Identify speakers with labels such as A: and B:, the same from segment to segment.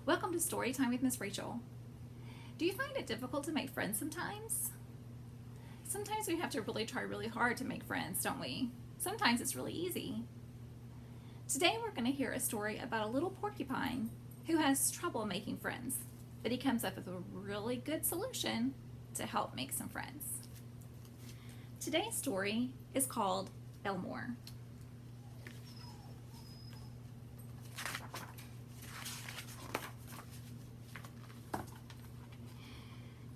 A: Welcome to Storytime with Miss Rachel. Do you find it difficult to make friends sometimes? Sometimes we have to really try really hard to make friends, don't we? Sometimes it's really easy. Today we're going to hear a story about a little porcupine who has trouble making friends, but he comes up with a really good solution to help make some friends. Today's story is called Elmore.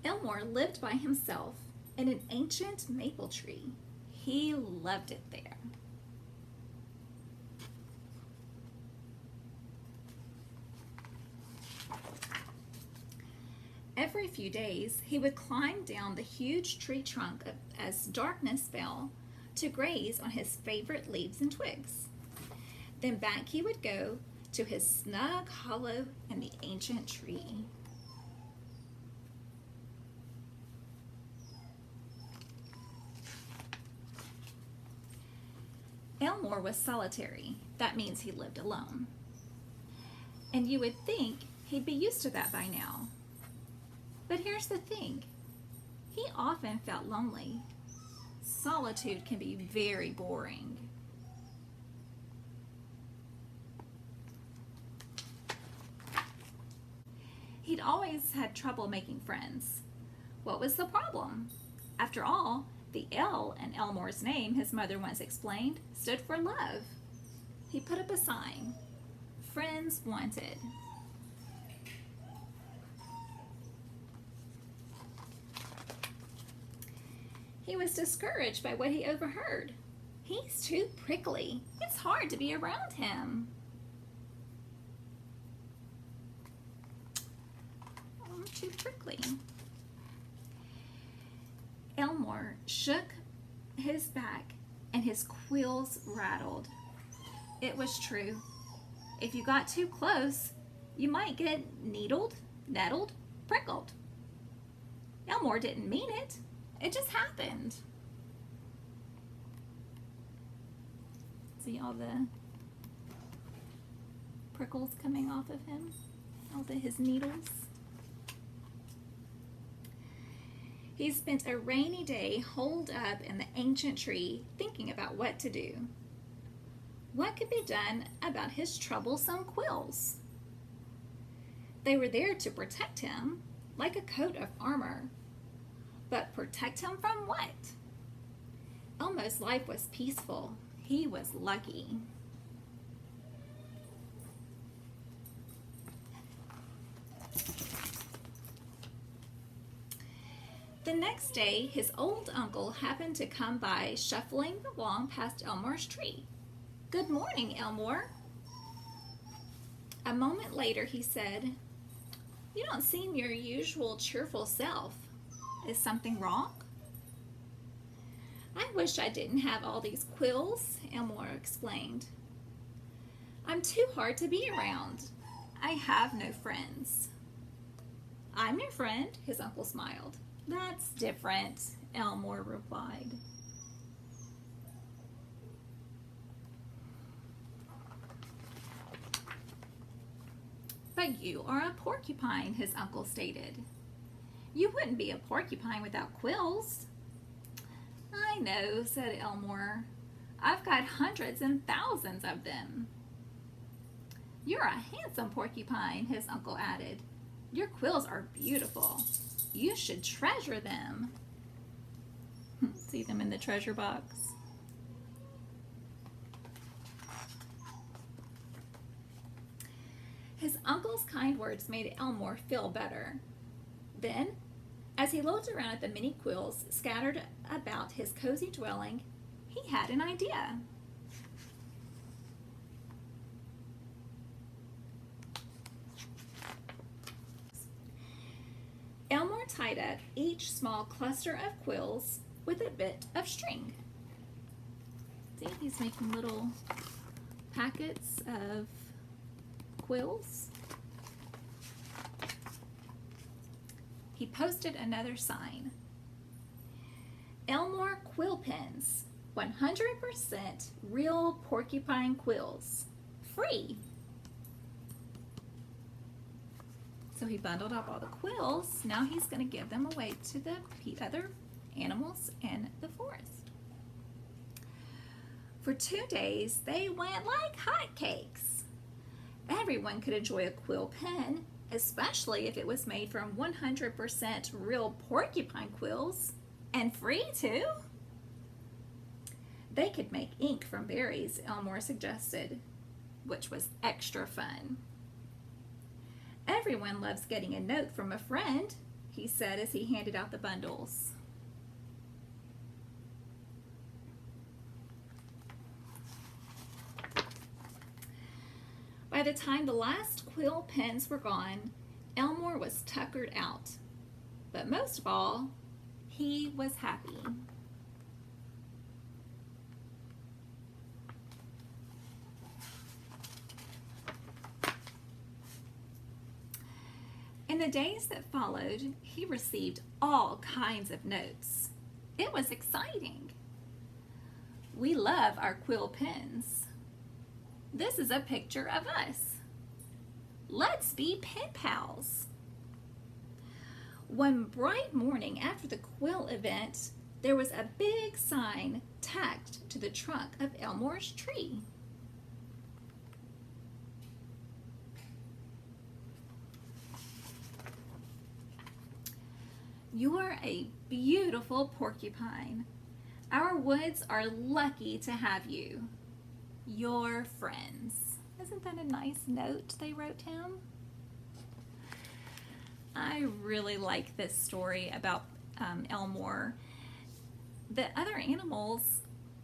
A: Elmore lived by himself in an ancient maple tree. He loved it there. Every few days, he would climb down the huge tree trunk as darkness fell to graze on his favorite leaves and twigs. Then back he would go to his snug hollow in the ancient tree. Elmore was solitary. That means he lived alone. And you would think he'd be used to that by now. But here's the thing. He often felt lonely. Solitude can be very boring. He'd always had trouble making friends. What was the problem? After all, the L in Elmore's name, his mother once explained, stood for love. He put up a sign, "Friends Wanted." He was discouraged by what he overheard. He's too prickly. It's hard to be around him. I'm too prickly. Elmore shook his back and his quills rattled. It was true. If you got too close, you might get needled, nettled, prickled. Elmore didn't mean it. It just happened. See all the prickles coming off of him? His needles? He spent a rainy day holed up in the ancient tree thinking about what to do. What could be done about his troublesome quills? They were there to protect him, like a coat of armor. But protect him from what? Elmo's life was peaceful. He was lucky. The next day, his old uncle happened to come by, shuffling along past Elmore's tree. "Good morning, Elmore." A moment later, he said, "You don't seem your usual cheerful self. Is something wrong?" "I wish I didn't have all these quills," Elmore explained. "I'm too hard to be around. I have no friends." "I'm your friend," his uncle smiled. "That's different," Elmore replied. "But you are a porcupine," his uncle stated. "You wouldn't be a porcupine without quills." "I know," said Elmore. "I've got hundreds and thousands of them." "You're a handsome porcupine," his uncle added. "Your quills are beautiful. You should treasure them." See them in the treasure box. His uncle's kind words made Elmore feel better. Then, as he looked around at the many quills scattered about his cozy dwelling, he had an idea. Elmore tied up each small cluster of quills with a bit of string. See, he's making little packets of quills. He posted another sign. "Elmore Quill Pens, 100% real porcupine quills. Free." So he bundled up all the quills. Now he's going to give them away to the other animals in the forest. For 2 days, they went like hotcakes. Everyone could enjoy a quill pen, especially if it was made from 100% real porcupine quills, and free too. They could make ink from berries, Elmore suggested, which was extra fun. Everyone loves getting a note from a friend, he said as he handed out the bundles. By the time the last quill pens were gone, Elmore was tuckered out. But most of all, he was happy. In the days that followed, he received all kinds of notes. It was exciting. We love our quill pens. This is a picture of us. Let's be pen pals. One bright morning after the quill event, there was a big sign tacked to the trunk of Elmore's tree. You're a beautiful porcupine. Our woods are lucky to have you. Your friends. Isn't that a nice note they wrote him? I really like this story about Elmore. The other animals,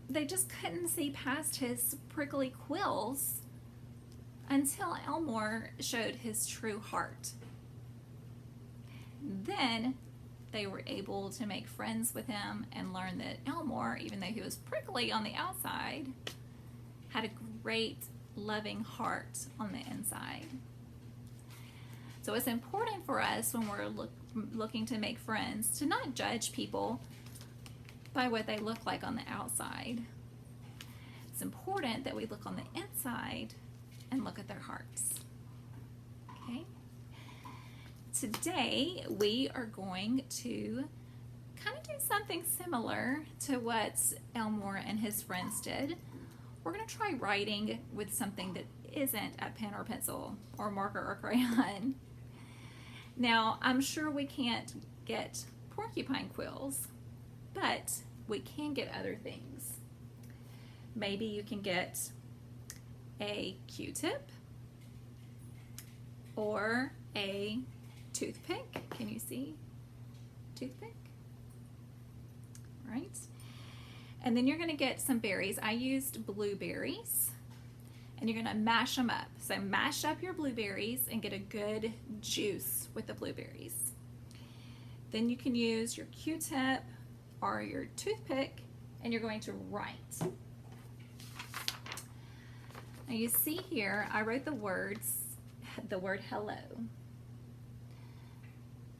A: they just couldn't see past his prickly quills until Elmore showed his true heart. Then they were able to make friends with him and learn that Elmore, even though he was prickly on the outside, had a great loving heart on the inside. So it's important for us when we're looking to make friends to not judge people by what they look like on the outside. It's important that we look on the inside and look at their hearts. Okay? Today we are going to kind of do something similar to what Elmore and his friends did. We're going to try writing with something that isn't a pen or pencil or marker or crayon. Now, I'm sure we can't get porcupine quills, but we can get other things. Maybe you can get a Q-tip or a toothpick. Can you see? Toothpick? Right. And then you're going to get some berries. I used blueberries. And you're going to mash them up. So mash up your blueberries and get a good juice with the blueberries. Then you can use your Q-tip or your toothpick and you're going to write. Now you see here, I wrote the word hello.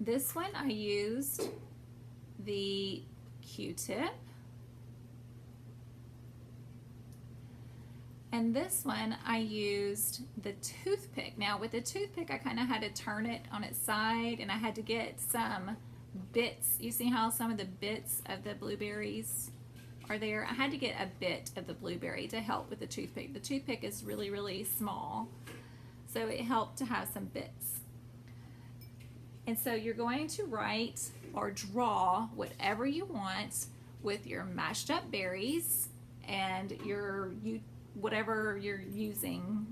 A: This one I used the Q-tip. And this one I used the toothpick. Now with the toothpick I kind of had to turn it on its side and I had to get some bits. You see how some of the bits of the blueberries are there? I had to get a bit of the blueberry to help with the toothpick. The toothpick is really, really small, so it helped to have some bits. And so you're going to write or draw whatever you want with your mashed up berries and whatever you're using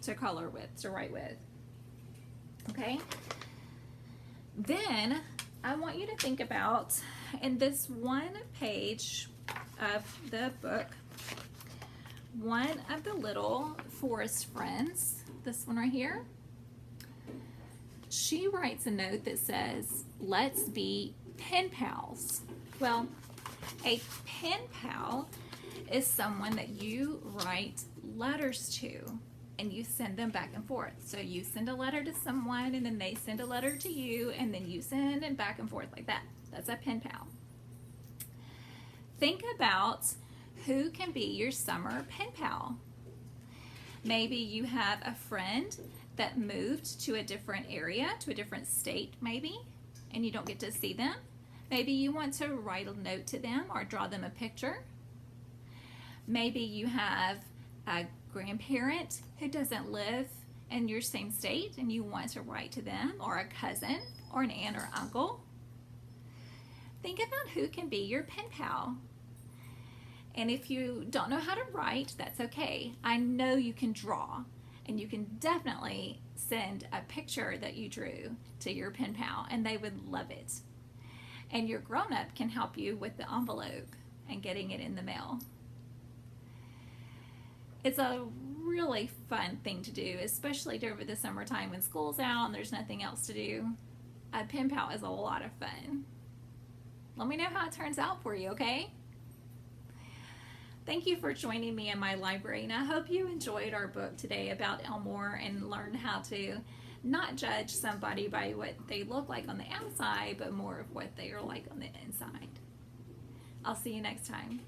A: to color with, to write with. Okay? Then I want you to think about, in this one page of the book, one of the little forest friends, this one right here, she writes a note that says, "Let's be pen pals." Well, a pen pal is someone that you write letters to and you send them back and forth. So you send a letter to someone and then they send a letter to you and then you send it back and forth like that. That's a pen pal. Think about who can be your summer pen pal. Maybe you have a friend that moved to a different area, to a different state maybe, and you don't get to see them. Maybe you want to write a note to them or draw them a picture. Maybe you have a grandparent who doesn't live in your same state and you want to write to them, or a cousin or an aunt or uncle. Think about who can be your pen pal. And if you don't know how to write, that's okay. I know you can draw, and you can definitely send a picture that you drew to your pen pal and they would love it. And your grown-up can help you with the envelope and getting it in the mail. It's a really fun thing to do, especially over the summertime when school's out and there's nothing else to do. A pen pal is a lot of fun. Let me know how it turns out for you, okay? Thank you for joining me in my library, and I hope you enjoyed our book today about Elmore and learned how to not judge somebody by what they look like on the outside, but more of what they are like on the inside. I'll see you next time.